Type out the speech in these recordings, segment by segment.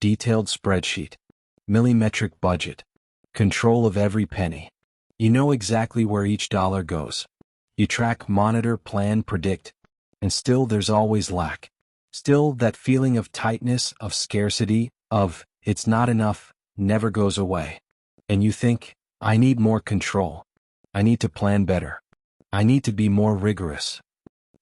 detailed spreadsheet, millimetric budget, control of every penny. You know exactly where each dollar goes. You track, monitor, plan, predict, and still there's always lack. Still, that feeling of tightness, of scarcity, of it's not enough, never goes away. And you think, I need more control. I need to plan better. I need to be more rigorous.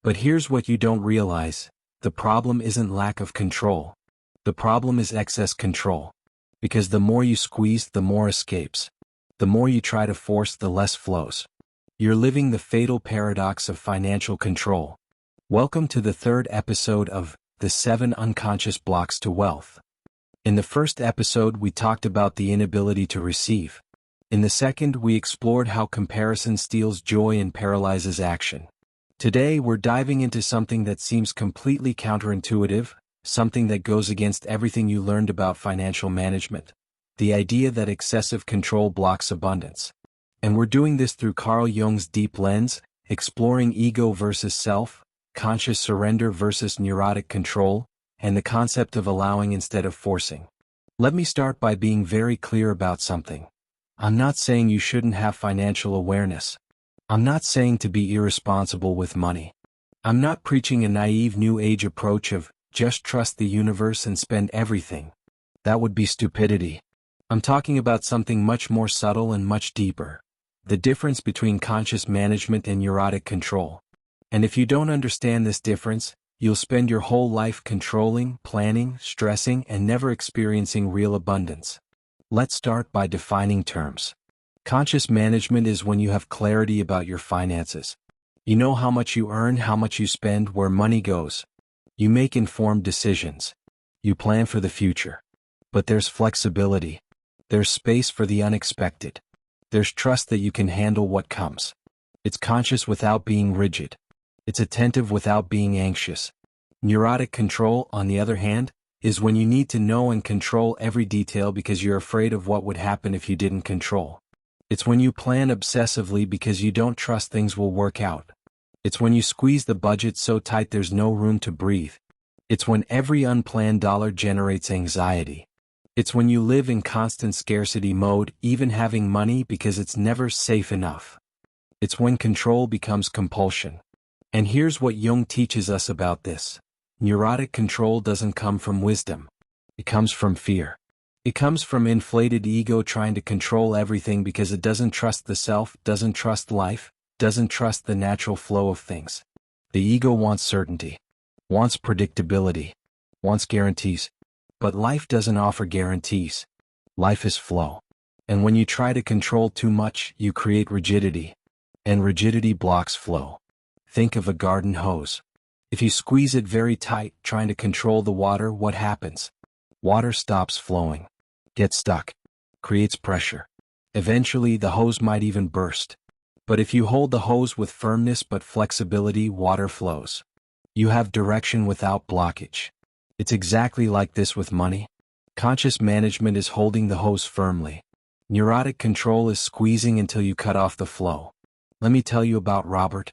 But here's what you don't realize. The problem isn't lack of control. The problem is excess control. Because the more you squeeze, the more escapes. The more you try to force, the less flows. You're living the fatal paradox of financial control. Welcome to the third episode of The 7 Unconscious Blocks to Wealth. In the first episode, we talked about the inability to receive. In the second, we explored how comparison steals joy and paralyzes action. Today, we're diving into something that seems completely counterintuitive, something that goes against everything you learned about financial management. The idea that excessive control blocks abundance. And we're doing this through Carl Jung's deep lens, exploring ego versus self, conscious surrender versus neurotic control, and the concept of allowing instead of forcing. Let me start by being very clear about something. I'm not saying you shouldn't have financial awareness. I'm not saying to be irresponsible with money. I'm not preaching a naive New Age approach of just trust the universe and spend everything. That would be stupidity. I'm talking about something much more subtle and much deeper. The difference between conscious management and neurotic control. And if you don't understand this difference, you'll spend your whole life controlling, planning, stressing, and never experiencing real abundance. Let's start by defining terms. Conscious management is when you have clarity about your finances. You know how much you earn, how much you spend, where money goes. You make informed decisions. You plan for the future. But there's flexibility. There's space for the unexpected. There's trust that you can handle what comes. It's conscious without being rigid. It's attentive without being anxious. Neurotic control, on the other hand, is when you need to know and control every detail because you're afraid of what would happen if you didn't control. It's when you plan obsessively because you don't trust things will work out. It's when you squeeze the budget so tight there's no room to breathe. It's when every unplanned dollar generates anxiety. It's when you live in constant scarcity mode, even having money because it's never safe enough. It's when control becomes compulsion. And here's what Jung teaches us about this. Neurotic control doesn't come from wisdom. It comes from fear. It comes from inflated ego trying to control everything because it doesn't trust the self, doesn't trust life, doesn't trust the natural flow of things. The ego wants certainty, wants predictability, wants guarantees. But life doesn't offer guarantees. Life is flow. And when you try to control too much, you create rigidity. And rigidity blocks flow. Think of a garden hose. If you squeeze it very tight, trying to control the water, what happens? Water stops flowing, gets stuck, creates pressure. Eventually, the hose might even burst. But if you hold the hose with firmness but flexibility, water flows. You have direction without blockage. It's exactly like this with money. Conscious management is holding the hose firmly. Neurotic control is squeezing until you cut off the flow. Let me tell you about Robert.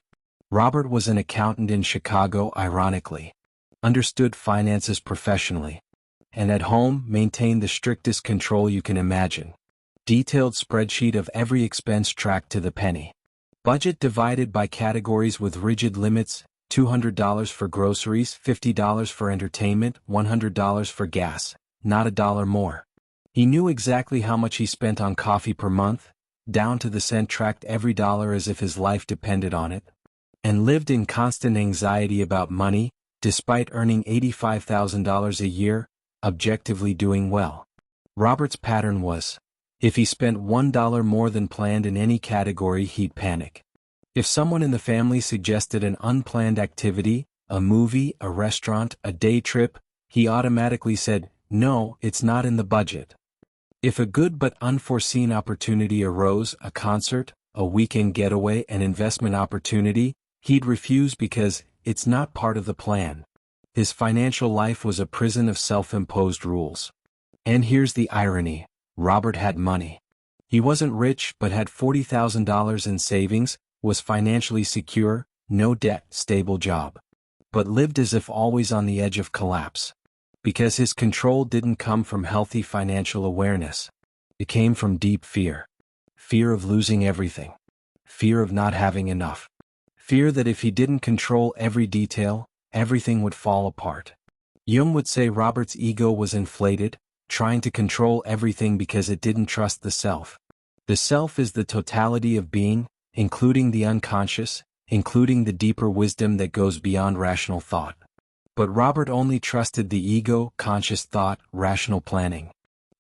Robert was an accountant in Chicago, ironically. Understood finances professionally. And at home, maintained the strictest control you can imagine. Detailed spreadsheet of every expense tracked to the penny. Budget divided by categories with rigid limits. $200 for groceries, $50 for entertainment, $100 for gas, not a dollar more. He knew exactly how much he spent on coffee per month, down to the cent, tracked every dollar as if his life depended on it, and lived in constant anxiety about money, despite earning $85,000 a year, objectively doing well. Robert's pattern was, if he spent $1 more than planned in any category, he'd panic. If someone in the family suggested an unplanned activity, a movie, a restaurant, a day trip, he automatically said, no, it's not in the budget. If a good but unforeseen opportunity arose, a concert, a weekend getaway, an investment opportunity, he'd refuse because it's not part of the plan. His financial life was a prison of self-imposed rules. And here's the irony, Robert had money. He wasn't rich but had $40,000 in savings, was financially secure, no debt, stable job. But lived as if always on the edge of collapse. Because his control didn't come from healthy financial awareness. It came from deep fear. Fear of losing everything. Fear of not having enough. Fear that if he didn't control every detail, everything would fall apart. Jung would say Robert's ego was inflated, trying to control everything because it didn't trust the self. The self is the totality of being, including the unconscious, including the deeper wisdom that goes beyond rational thought. But Robert only trusted the ego, conscious thought, rational planning.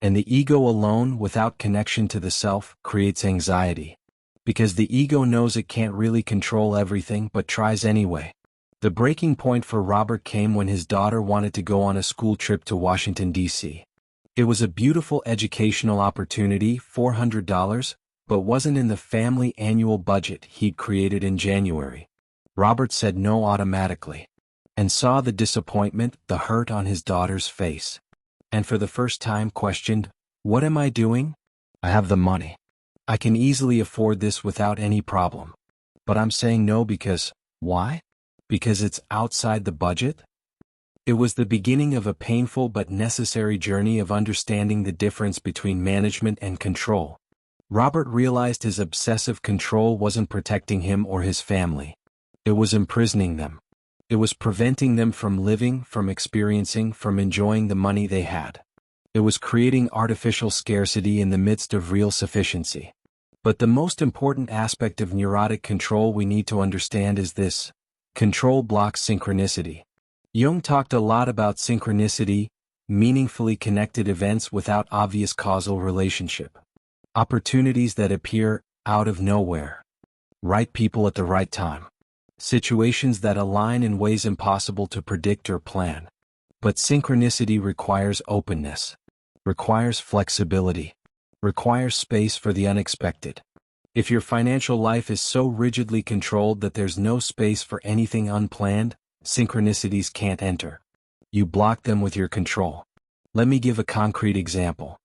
And the ego alone, without connection to the self, creates anxiety. Because the ego knows it can't really control everything but tries anyway. The breaking point for Robert came when his daughter wanted to go on a school trip to Washington, D.C. It was a beautiful educational opportunity, $400, but wasn't in the family annual budget he'd created in January. Robert said no automatically. And saw the disappointment, the hurt on his daughter's face. And for the first time questioned, "What am I doing? I have the money. I can easily afford this without any problem. But I'm saying no because, why? Because it's outside the budget?" It was the beginning of a painful but necessary journey of understanding the difference between management and control. Robert realized his obsessive control wasn't protecting him or his family. It was imprisoning them. It was preventing them from living, from experiencing, from enjoying the money they had. It was creating artificial scarcity in the midst of real sufficiency. But the most important aspect of neurotic control we need to understand is this: control blocks synchronicity. Jung talked a lot about synchronicity, meaningfully connected events without obvious causal relationship. Opportunities that appear out of nowhere. Right people at the right time. Situations that align in ways impossible to predict or plan. But synchronicity requires openness, requires flexibility, requires space for the unexpected. If your financial life is so rigidly controlled that there's no space for anything unplanned, synchronicities can't enter. You block them with your control. Let me give a concrete example.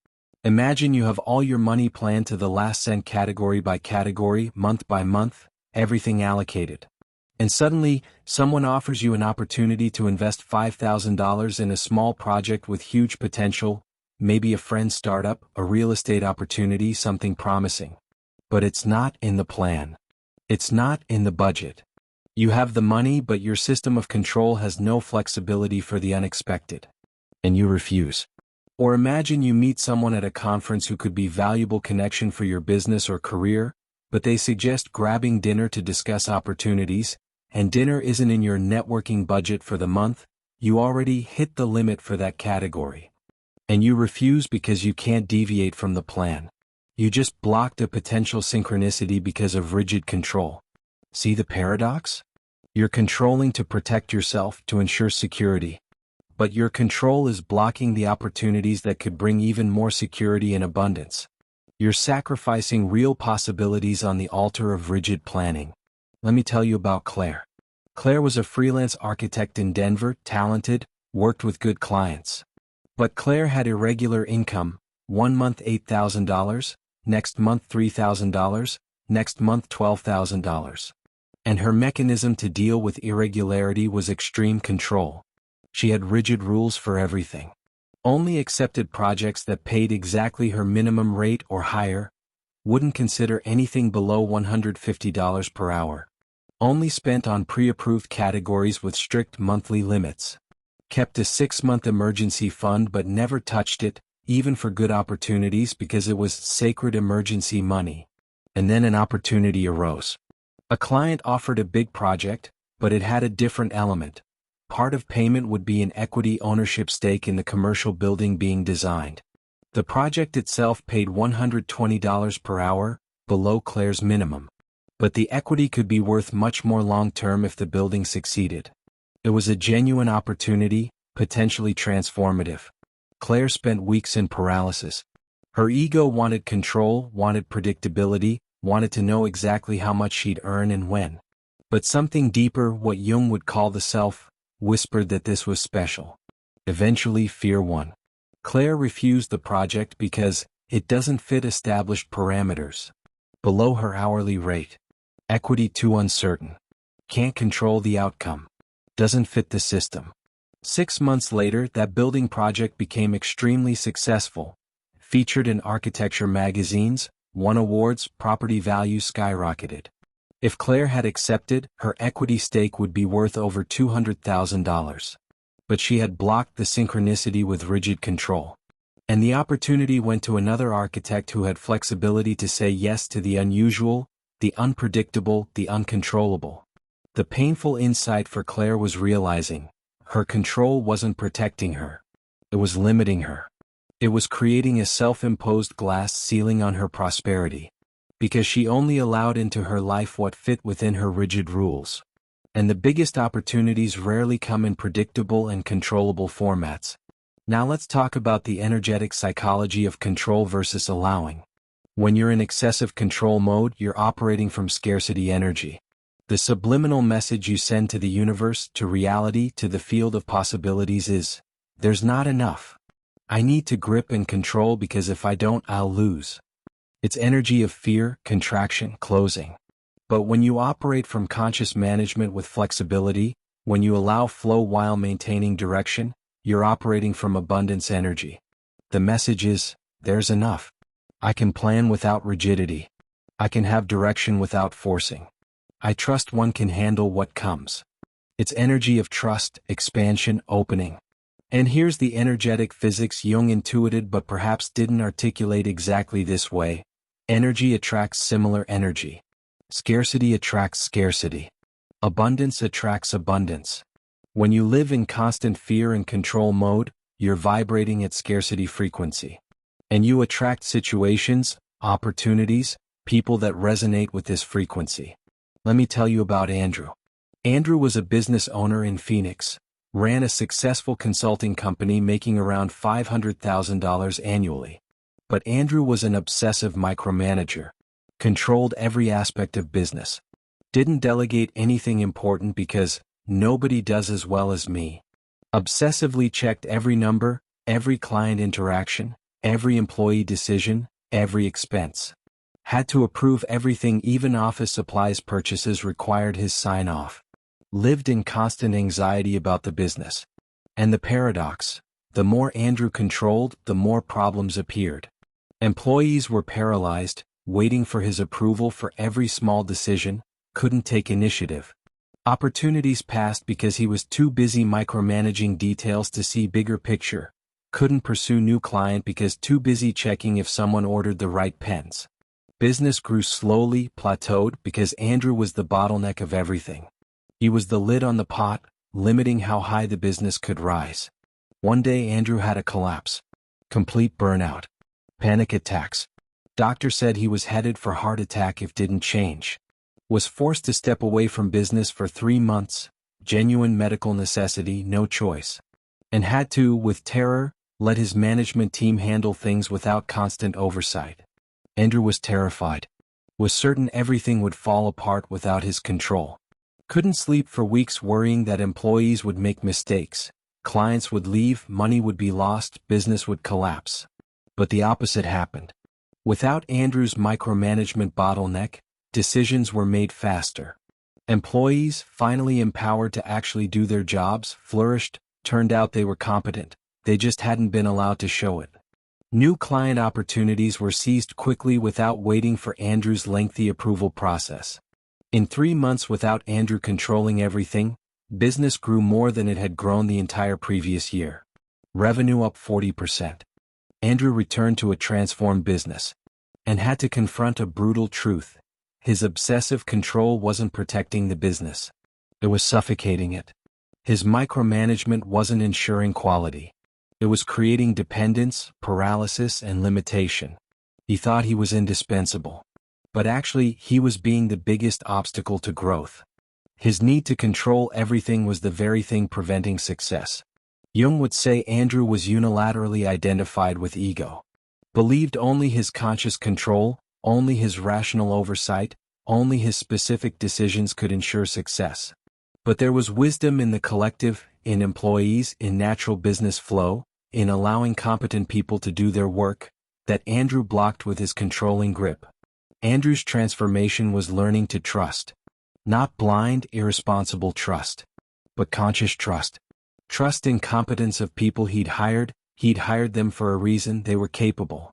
Imagine you have all your money planned to the last cent, category by category, month by month, everything allocated. And suddenly, someone offers you an opportunity to invest $5,000 in a small project with huge potential, maybe a friend's startup, a real estate opportunity, something promising. But it's not in the plan. It's not in the budget. You have the money, but your system of control has no flexibility for the unexpected. And you refuse. Or imagine you meet someone at a conference who could be valuable connection for your business or career, but they suggest grabbing dinner to discuss opportunities, and dinner isn't in your networking budget for the month. You already hit the limit for that category. And you refuse because you can't deviate from the plan. You just blocked a potential synchronicity because of rigid control. See the paradox? You're controlling to protect yourself, to ensure security. But your control is blocking the opportunities that could bring even more security and abundance. You're sacrificing real possibilities on the altar of rigid planning. Let me tell you about Claire. Claire was a freelance architect in Denver, talented, worked with good clients. But Claire had irregular income, one month $8,000, next month $3,000, next month $12,000. And her mechanism to deal with irregularity was extreme control. She had rigid rules for everything. Only accepted projects that paid exactly her minimum rate or higher, wouldn't consider anything below $150 per hour. Only spent on pre-approved categories with strict monthly limits. Kept a 6-month emergency fund but never touched it, even for good opportunities, because it was sacred emergency money. And then an opportunity arose. A client offered a big project, but it had a different element. Part of payment would be an equity ownership stake in the commercial building being designed. The project itself paid $120 per hour, below Claire's minimum. But the equity could be worth much more long-term if the building succeeded. It was a genuine opportunity, potentially transformative. Claire spent weeks in paralysis. Her ego wanted control, wanted predictability, wanted to know exactly how much she'd earn and when. But something deeper, what Jung would call the self, whispered that this was special. Eventually fear won. Claire refused the project because it doesn't fit established parameters. Below her hourly rate. Equity too uncertain. Can't control the outcome. Doesn't fit the system. 6 months later, that building project became extremely successful. Featured in architecture magazines, won awards, property values skyrocketed. If Claire had accepted, her equity stake would be worth over $200,000. But she had blocked the synchronicity with rigid control. And the opportunity went to another architect who had flexibility to say yes to the unusual, the unpredictable, the uncontrollable. The painful insight for Claire was realizing her control wasn't protecting her. It was limiting her. It was creating a self-imposed glass ceiling on her prosperity, because she only allowed into her life what fit within her rigid rules. And the biggest opportunities rarely come in predictable and controllable formats. Now let's talk about the energetic psychology of control versus allowing. When you're in excessive control mode, you're operating from scarcity energy. The subliminal message you send to the universe, to reality, to the field of possibilities is, there's not enough. I need to grip and control because if I don't, I'll lose. It's energy of fear, contraction, closing. But when you operate from conscious management with flexibility, when you allow flow while maintaining direction, you're operating from abundance energy. The message is, there's enough. I can plan without rigidity. I can have direction without forcing. I trust one can handle what comes. It's energy of trust, expansion, opening. And here's the energetic physics Jung intuited but perhaps didn't articulate exactly this way. Energy attracts similar energy. Scarcity attracts scarcity. Abundance attracts abundance. When you live in constant fear and control mode, you're vibrating at scarcity frequency. And you attract situations, opportunities, people that resonate with this frequency. Let me tell you about Andrew. Andrew was a business owner in Phoenix, ran a successful consulting company making around $500,000 annually. But Andrew was an obsessive micromanager, controlled every aspect of business, didn't delegate anything important because nobody does as well as me, obsessively checked every number, every client interaction, every employee decision, every expense. Had to approve everything, even office supplies purchases required his sign-off. Lived in constant anxiety about the business. And the paradox, the more Andrew controlled, the more problems appeared. Employees were paralyzed, waiting for his approval for every small decision, couldn't take initiative. Opportunities passed because he was too busy micromanaging details to see bigger picture, couldn't pursue new client because too busy checking if someone ordered the right pens. Business grew slowly, plateaued because Andrew was the bottleneck of everything. He was the lid on the pot, limiting how high the business could rise. One day Andrew had a collapse. Complete burnout. Panic attacks. Doctor said he was headed for heart attack if didn't change. Was forced to step away from business for 3 months, genuine medical necessity, no choice. And had to, with terror, let his management team handle things without constant oversight. Andrew was terrified. Was certain everything would fall apart without his control. Couldn't sleep for weeks worrying that employees would make mistakes, clients would leave, money would be lost, business would collapse. But the opposite happened. Without Andrew's micromanagement bottleneck, decisions were made faster. Employees, finally empowered to actually do their jobs, flourished, turned out they were competent, they just hadn't been allowed to show it. New client opportunities were seized quickly without waiting for Andrew's lengthy approval process. In 3 months without Andrew controlling everything, business grew more than it had grown the entire previous year. Revenue up 40%. Andrew returned to a transformed business. And had to confront a brutal truth. His obsessive control wasn't protecting the business. It was suffocating it. His micromanagement wasn't ensuring quality. It was creating dependence, paralysis, and limitation. He thought he was indispensable. But actually, he was being the biggest obstacle to growth. His need to control everything was the very thing preventing success. Jung would say Andrew was unilaterally identified with ego. Believed only his conscious control, only his rational oversight, only his specific decisions could ensure success. But there was wisdom in the collective, in employees, in natural business flow, in allowing competent people to do their work, that Andrew blocked with his controlling grip. Andrew's transformation was learning to trust. Not blind, irresponsible trust, but conscious trust. Trust in competence of people he'd hired them for a reason, they were capable.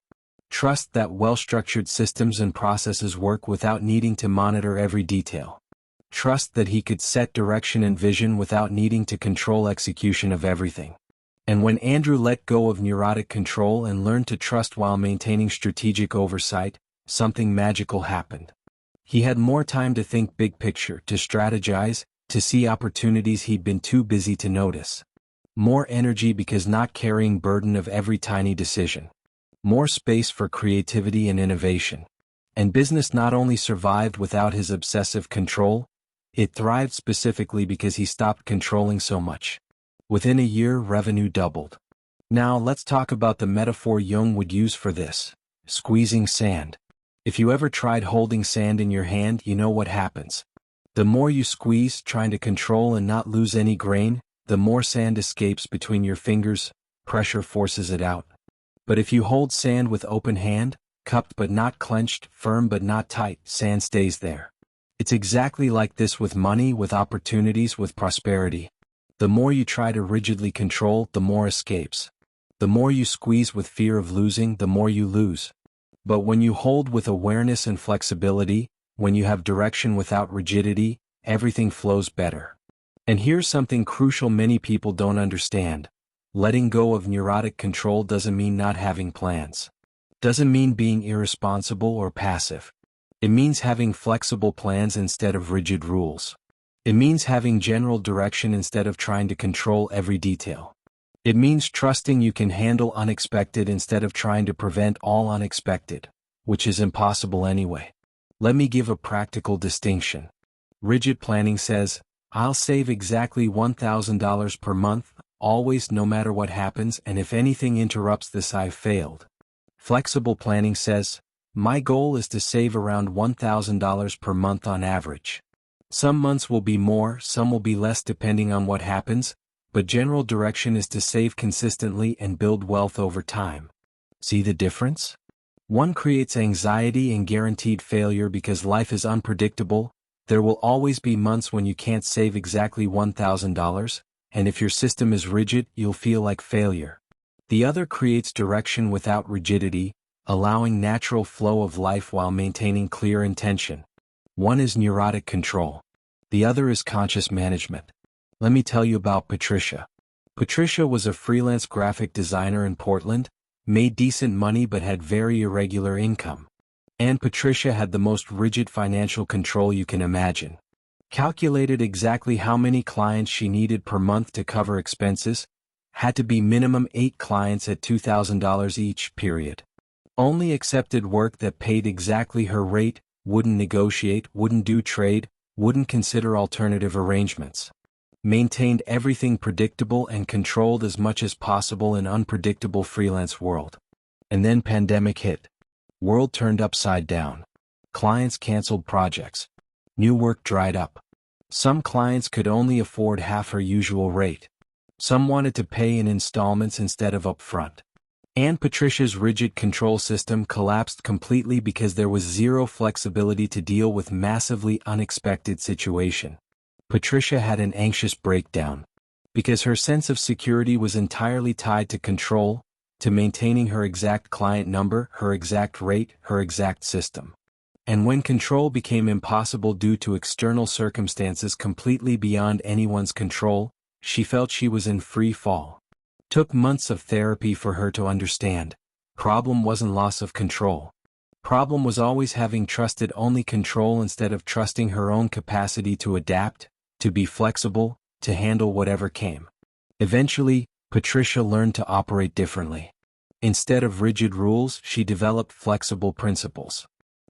Trust that well-structured systems and processes work without needing to monitor every detail. Trust that he could set direction and vision without needing to control execution of everything. And when Andrew let go of neurotic control and learned to trust while maintaining strategic oversight, something magical happened. He had more time to think big picture, to strategize, to see opportunities he'd been too busy to notice. More energy because not carrying burden of every tiny decision. More space for creativity and innovation. And business not only survived without his obsessive control, it thrived specifically because he stopped controlling so much. Within a year, revenue doubled. Now let's talk about the metaphor Jung would use for this: squeezing sand. If you ever tried holding sand in your hand, you know what happens. The more you squeeze, trying to control and not lose any grain, the more sand escapes between your fingers, pressure forces it out. But if you hold sand with open hand, cupped but not clenched, firm but not tight, sand stays there. It's exactly like this with money, with opportunities, with prosperity. The more you try to rigidly control, the more escapes. The more you squeeze with fear of losing, the more you lose. But when you hold with awareness and flexibility, when you have direction without rigidity, everything flows better. And here's something crucial many people don't understand. Letting go of neurotic control doesn't mean not having plans. Doesn't mean being irresponsible or passive. It means having flexible plans instead of rigid rules. It means having general direction instead of trying to control every detail. It means trusting you can handle unexpected instead of trying to prevent all unexpected, which is impossible anyway. Let me give a practical distinction. Rigid planning says, I'll save exactly $1,000 per month, always, no matter what happens, and if anything interrupts this, I've failed. Flexible planning says, my goal is to save around $1,000 per month on average. Some months will be more, some will be less depending on what happens, but general direction is to save consistently and build wealth over time. See the difference? One creates anxiety and guaranteed failure because life is unpredictable. There will always be months when you can't save exactly $1,000, and if your system is rigid, you'll feel like failure. The other creates direction without rigidity, allowing natural flow of life while maintaining clear intention. One is neurotic control. The other is conscious management. Let me tell you about Patricia. Patricia was a freelance graphic designer in Portland, made decent money but had very irregular income. And Patricia had the most rigid financial control you can imagine. Calculated exactly how many clients she needed per month to cover expenses, had to be minimum 8 clients at $2,000 each, period. Only accepted work that paid exactly her rate, wouldn't negotiate, wouldn't do trade, wouldn't consider alternative arrangements. Maintained everything predictable and controlled as much as possible in unpredictable freelance world. And then pandemic hit. World turned upside down. Clients canceled projects. New work dried up. Some clients could only afford half her usual rate. Some wanted to pay in installments instead of upfront. And Patricia's rigid control system collapsed completely because there was zero flexibility to deal with massively unexpected situation. Patricia had an anxious breakdown. Because her sense of security was entirely tied to control, to maintaining her exact client number, her exact rate, her exact system. And when control became impossible due to external circumstances completely beyond anyone's control, she felt she was in free fall. Took months of therapy for her to understand. Problem wasn't loss of control. Problem was always having trusted only control instead of trusting her own capacity to adapt, to be flexible, to handle whatever came. Eventually, Patricia learned to operate differently. Instead of rigid rules, she developed flexible principles.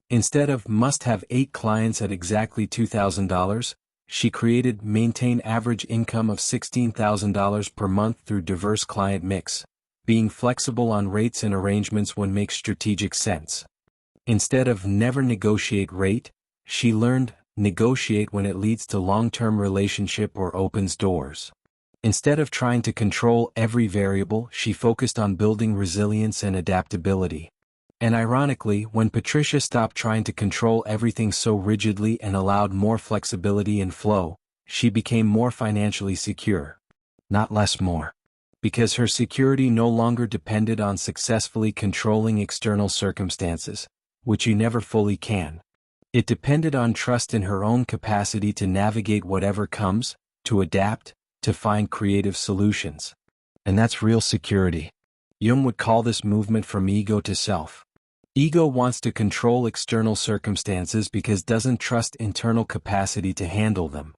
Instead of must have 8 clients at exactly $2,000, she created maintain average income of $16,000 per month through diverse client mix, being flexible on rates and arrangements when makes strategic sense. Instead of never negotiate rate, she learned negotiate when it leads to long-term relationship or opens doors. Instead of trying to control every variable, she focused on building resilience and adaptability. And ironically, when Patricia stopped trying to control everything so rigidly and allowed more flexibility and flow, she became more financially secure. not less more. Because her security no longer depended on successfully controlling external circumstances, which you never fully can. It depended on trust in her own capacity to navigate whatever comes, to adapt, to find creative solutions. And that's real security. Jung would call this movement from ego to self. Ego wants to control external circumstances because doesn't trust internal capacity to handle them.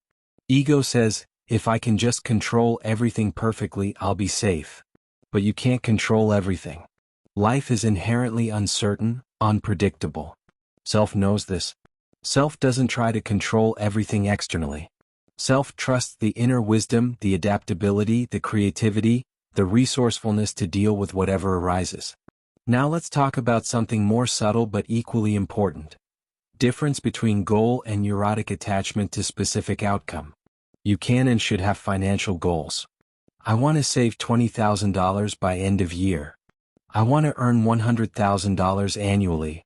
Ego says, if I can just control everything perfectly, I'll be safe. But you can't control everything. Life is inherently uncertain, unpredictable. Self knows this. Self doesn't try to control everything externally. Self trusts the inner wisdom, the adaptability, the creativity, the resourcefulness to deal with whatever arises. Now let's talk about something more subtle but equally important. Difference between goal and neurotic attachment to specific outcome. You can and should have financial goals. I want to save $20,000 by end of year. I want to earn $100,000 annually.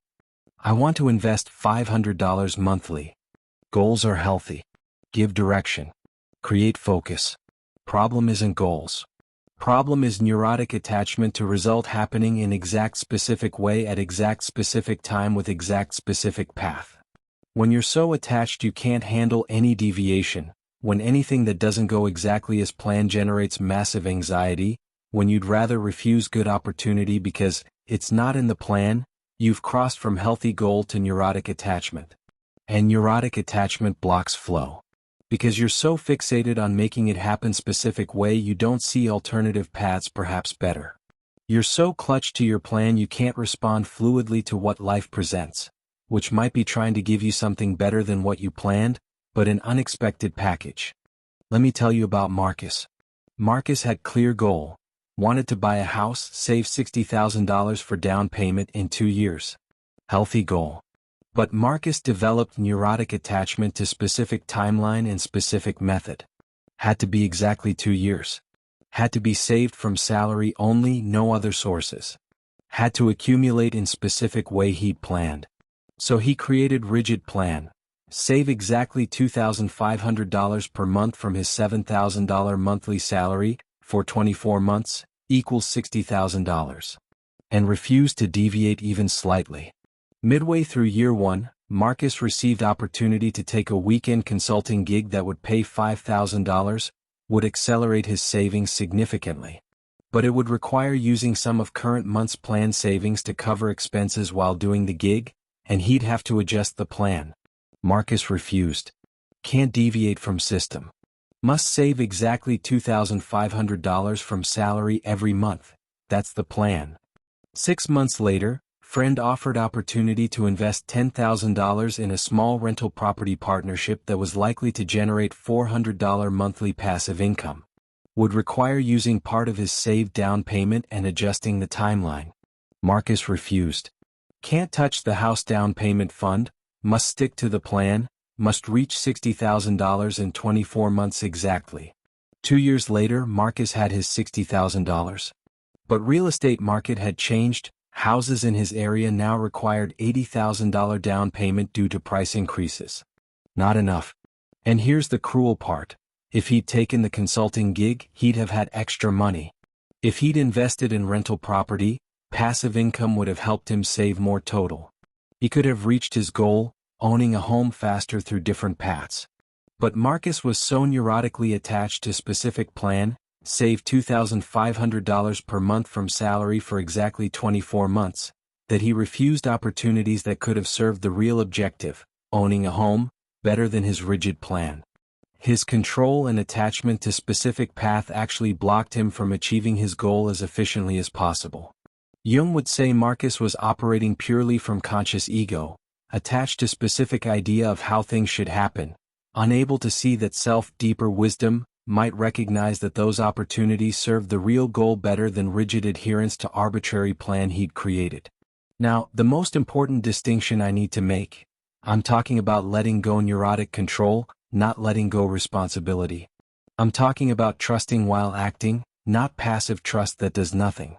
I want to invest $500 monthly. Goals are healthy. Give direction. Create focus. Problem isn't goals. Problem is neurotic attachment to result happening in exact specific way at exact specific time with exact specific path. When you're so attached you can't handle any deviation, when anything that doesn't go exactly as planned generates massive anxiety, when you'd rather refuse good opportunity because it's not in the plan, you've crossed from healthy goal to neurotic attachment. And neurotic attachment blocks flow. Because you're so fixated on making it happen specific way you don't see alternative paths perhaps better. You're so clutched to your plan you can't respond fluidly to what life presents, which might be trying to give you something better than what you planned, but an unexpected package. Let me tell you about Marcus. Marcus had clear goal, wanted to buy a house, save $60,000 for down payment in 2 years. Healthy goal. But Marcus developed neurotic attachment to specific timeline and specific method. Had to be exactly 2 years. Had to be saved from salary only, no other sources. Had to accumulate in specific way he'd planned. So he created rigid plan. Save exactly $2,500 per month from his $7,000 monthly salary, for 24 months, equals $60,000. And refused to deviate even slightly. Midway through year 1, Marcus received opportunity to take a weekend consulting gig that would pay $5,000, would accelerate his savings significantly. But it would require using some of current month's planned savings to cover expenses while doing the gig, and he'd have to adjust the plan. Marcus refused. Can't deviate from system. Must save exactly $2,500 from salary every month. That's the plan. 6 months later, friend offered opportunity to invest $10,000 in a small rental property partnership that was likely to generate $400 monthly passive income. Would require using part of his saved down payment and adjusting the timeline. Marcus refused. Can't touch the house down payment fund, must stick to the plan, must reach $60,000 in 24 months exactly. 2 years later, Marcus had his $60,000. But real estate market had changed. Houses in his area now required $80,000 down payment due to price increases. Not enough. And here's the cruel part. If he'd taken the consulting gig, he'd have had extra money. If he'd invested in rental property, passive income would have helped him save more total. He could have reached his goal, owning a home faster through different paths. But Marcus was so neurotically attached to specific plan, save $2,500 per month from salary for exactly 24 months, that he refused opportunities that could have served the real objective, owning a home, better than his rigid plan. His control and attachment to specific path actually blocked him from achieving his goal as efficiently as possible. Jung would say Marcus was operating purely from conscious ego, attached to specific idea of how things should happen, unable to see that deeper wisdom, might recognize that those opportunities served the real goal better than rigid adherence to arbitrary plan he'd created. Now, the most important distinction I need to make, I'm talking about letting go neurotic control, not letting go responsibility. I'm talking about trusting while acting, not passive trust that does nothing.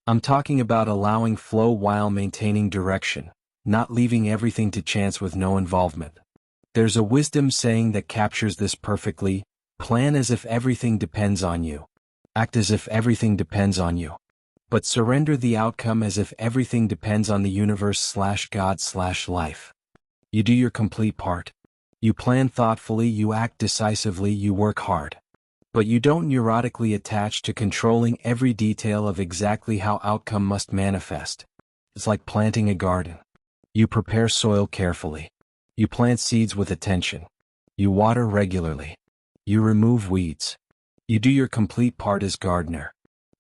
I'm talking about allowing flow while maintaining direction, not leaving everything to chance with no involvement. There's a wisdom saying that captures this perfectly: plan as if everything depends on you. Act as if everything depends on you. But surrender the outcome as if everything depends on the universe/God/life. You do your complete part. You plan thoughtfully, you act decisively, you work hard. But you don't neurotically attach to controlling every detail of exactly how outcome must manifest. It's like planting a garden. You prepare soil carefully. You plant seeds with attention. You water regularly. You remove weeds. You do your complete part as gardener.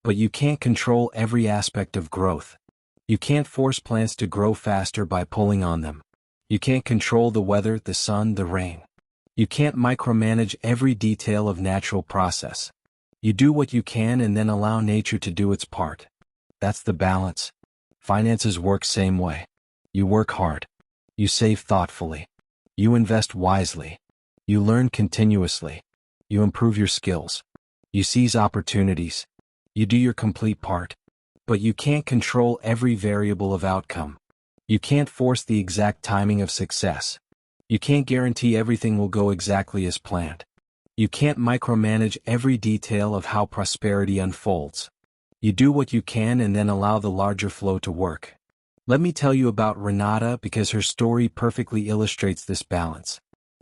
But you can't control every aspect of growth. You can't force plants to grow faster by pulling on them. You can't control the weather, the sun, the rain. You can't micromanage every detail of natural process. You do what you can and then allow nature to do its part. That's the balance. Finances work same way. You work hard. You save thoughtfully. You invest wisely. You learn continuously. You improve your skills. You seize opportunities. You do your complete part. But you can't control every variable of outcome. You can't force the exact timing of success. You can't guarantee everything will go exactly as planned. You can't micromanage every detail of how prosperity unfolds. You do what you can and then allow the larger flow to work. Let me tell you about Renata because her story perfectly illustrates this balance.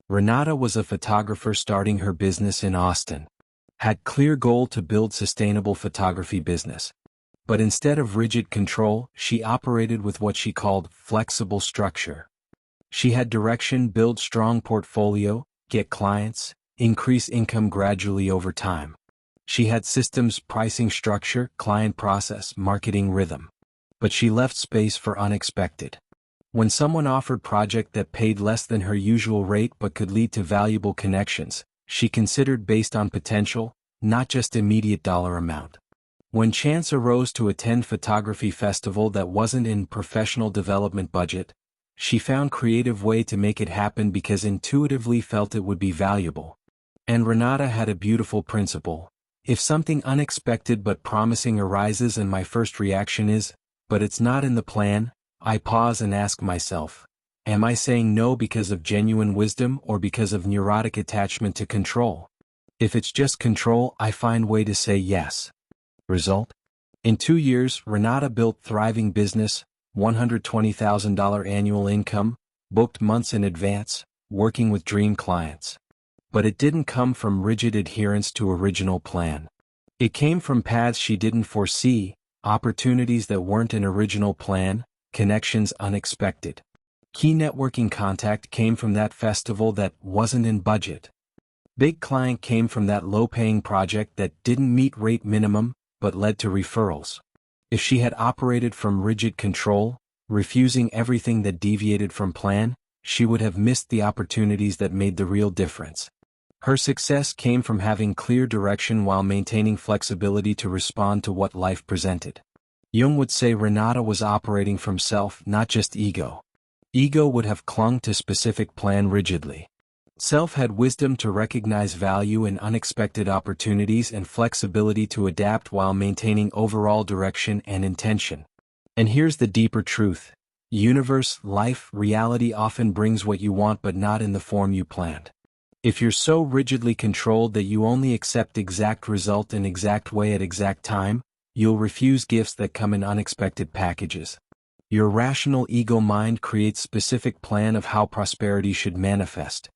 Renata was a photographer starting her business in Austin. Had clear goal to build sustainable photography business. But instead of rigid control, she operated with what she called flexible structure. She had direction, build strong portfolio, get clients, increase income gradually over time. She had systems, pricing structure, client process, marketing rhythm. But she left space for unexpected. When someone offered project that paid less than her usual rate but could lead to valuable connections, she considered based on potential, not just immediate dollar amount. When chance arose to attend photography festival that wasn't in professional development budget, she found creative way to make it happen because intuitively felt it would be valuable. And Renata had a beautiful principle. If something unexpected but promising arises and my first reaction is, but it's not in the plan, I pause and ask myself, am I saying no because of genuine wisdom or because of neurotic attachment to control? If it's just control, I find way to say yes. Result? In 2 years, Renata built thriving business, $120,000 annual income, booked months in advance, working with dream clients. But it didn't come from rigid adherence to original plan. It came from paths she didn't foresee, opportunities that weren't an original plan, connections unexpected. Key networking contact came from that festival that wasn't in budget. Big client came from that low-paying project that didn't meet rate minimum, but led to referrals. If she had operated from rigid control, refusing everything that deviated from plan, she would have missed the opportunities that made the real difference. Her success came from having clear direction while maintaining flexibility to respond to what life presented. Jung would say Renata was operating from self, not just ego. Ego would have clung to specific plan rigidly. Self had wisdom to recognize value in unexpected opportunities and flexibility to adapt while maintaining overall direction and intention. And here's the deeper truth. Universe, life, reality often brings what you want but not in the form you planned. If you're so rigidly controlled that you only accept exact result in exact way at exact time, you'll refuse gifts that come in unexpected packages. Your rational ego mind creates specific plan of how prosperity should manifest.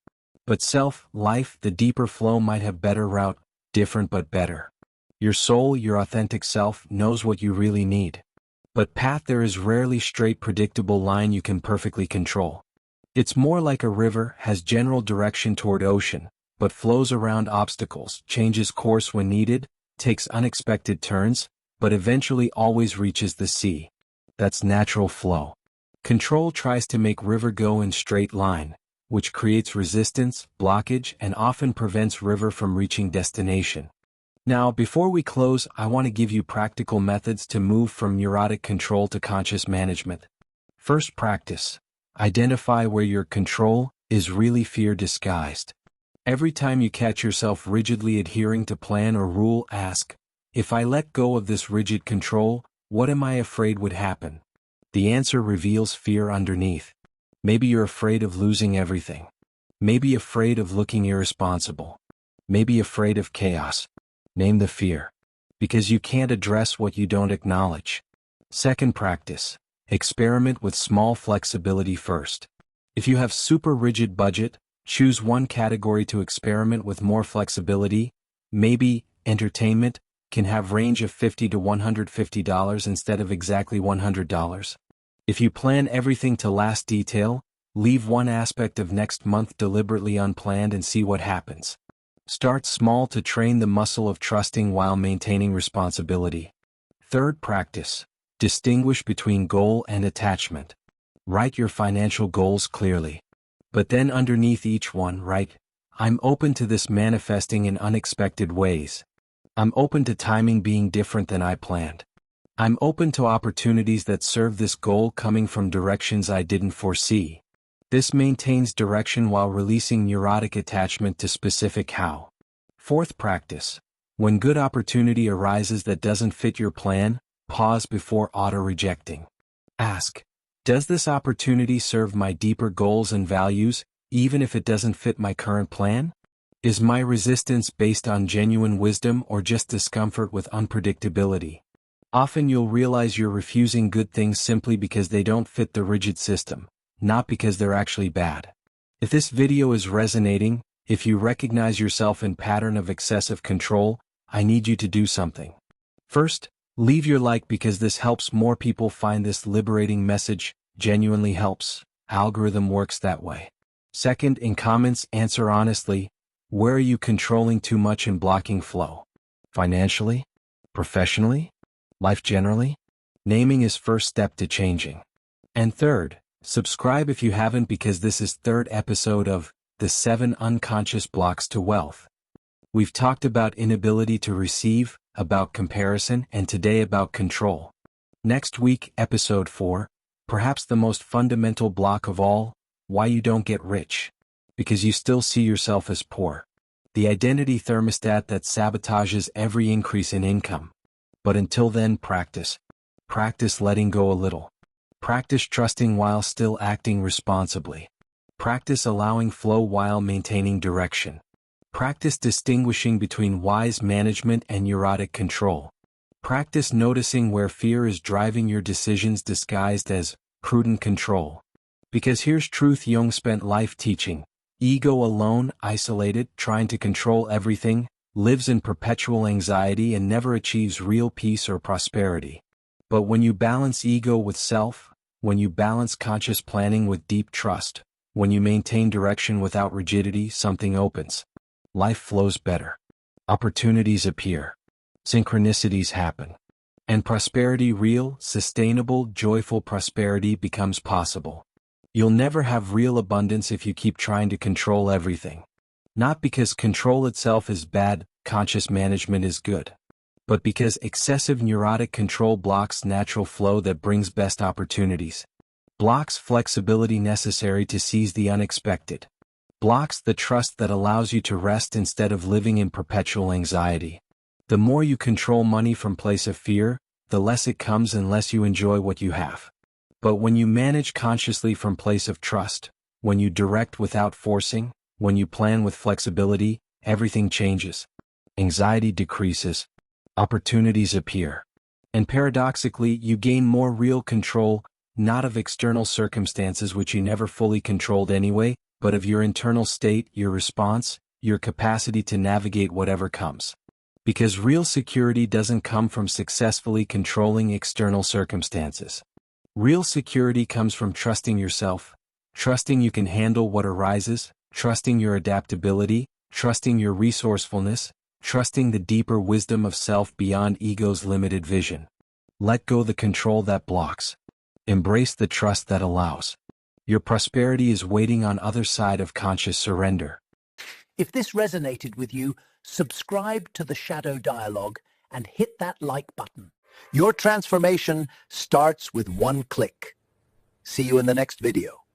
But self, life, the deeper flow might have better route, different but better. Your soul, your authentic self, knows what you really need. But path there is rarely straight predictable line you can perfectly control. It's more like a river, has general direction toward ocean, but flows around obstacles, changes course when needed, takes unexpected turns, but eventually always reaches the sea. That's natural flow. Control tries to make river go in straight line, which creates resistance, blockage, and often prevents river from reaching destination. Now, before we close, I want to give you practical methods to move from neurotic control to conscious management. First practice. Identify where your control is really fear disguised. Every time you catch yourself rigidly adhering to plan or rule, ask, if I let go of this rigid control, what am I afraid would happen? The answer reveals fear underneath. Maybe you're afraid of losing everything. Maybe afraid of looking irresponsible. Maybe afraid of chaos. Name the fear. because you can't address what you don't acknowledge. Second practice. Experiment with small flexibility first. If you have super rigid budget, choose one category to experiment with more flexibility. Maybe entertainment can have range of $50 to $150 instead of exactly $100. If you plan everything to last detail, leave one aspect of next month deliberately unplanned and see what happens. Start small to train the muscle of trusting while maintaining responsibility. Third practice. Distinguish between goal and attachment. Write your financial goals clearly. But then underneath each one write, I'm open to this manifesting in unexpected ways. I'm open to timing being different than I planned. I'm open to opportunities that serve this goal coming from directions I didn't foresee. This maintains direction while releasing neurotic attachment to specific how. Fourth practice. When good opportunity arises that doesn't fit your plan, pause before auto-rejecting. Ask, does this opportunity serve my deeper goals and values, even if it doesn't fit my current plan? Is my resistance based on genuine wisdom or just discomfort with unpredictability? Often you'll realize you're refusing good things simply because they don't fit the rigid system, not because they're actually bad. If this video is resonating, if you recognize yourself in pattern of excessive control, I need you to do something. First, leave your like because this helps more people find this liberating message, genuinely helps. Algorithm works that way. Second, in comments, answer honestly, where are you controlling too much and blocking flow? Financially? Professionally? Life generally? Naming is first step to changing. And third, subscribe if you haven't because this is third episode of The 7 Unconscious Blocks to Wealth. We've talked about inability to receive, about comparison, and today about control. Next week, episode 4, perhaps the most fundamental block of all, why you don't get rich. Because you still see yourself as poor. The identity thermostat that sabotages every increase in income. But until then, practice. Practice letting go a little. Practice trusting while still acting responsibly. Practice allowing flow while maintaining direction. Practice distinguishing between wise management and neurotic control. Practice noticing where fear is driving your decisions disguised as prudent control. Because here's truth Jung spent life teaching. Ego alone, isolated, trying to control everything, lives in perpetual anxiety and never achieves real peace or prosperity. But when you balance ego with self, when you balance conscious planning with deep trust, when you maintain direction without rigidity, something opens. Life flows better. Opportunities appear. Synchronicities happen. And prosperity, real, sustainable, joyful prosperity becomes possible. You'll never have real abundance if you keep trying to control everything. Not because control itself is bad, conscious management is good. But because excessive neurotic control blocks natural flow that brings best opportunities. Blocks flexibility necessary to seize the unexpected. Blocks the trust that allows you to rest instead of living in perpetual anxiety. The more you control money from place of fear, the less it comes unless you enjoy what you have. But when you manage consciously from place of trust, when you direct without forcing, when you plan with flexibility, everything changes. Anxiety decreases. Opportunities appear. And paradoxically, you gain more real control, not of external circumstances which you never fully controlled anyway, but of your internal state, your response, your capacity to navigate whatever comes. Because real security doesn't come from successfully controlling external circumstances. Real security comes from trusting yourself, trusting you can handle what arises, trusting your adaptability, trusting your resourcefulness, trusting the deeper wisdom of self beyond ego's limited vision. Let go the control that blocks. Embrace the trust that allows. Your prosperity is waiting on other side of conscious surrender. If this resonated with you, subscribe to the Shadow Dialogue and hit that like button. Your transformation starts with one click. See you in the next video.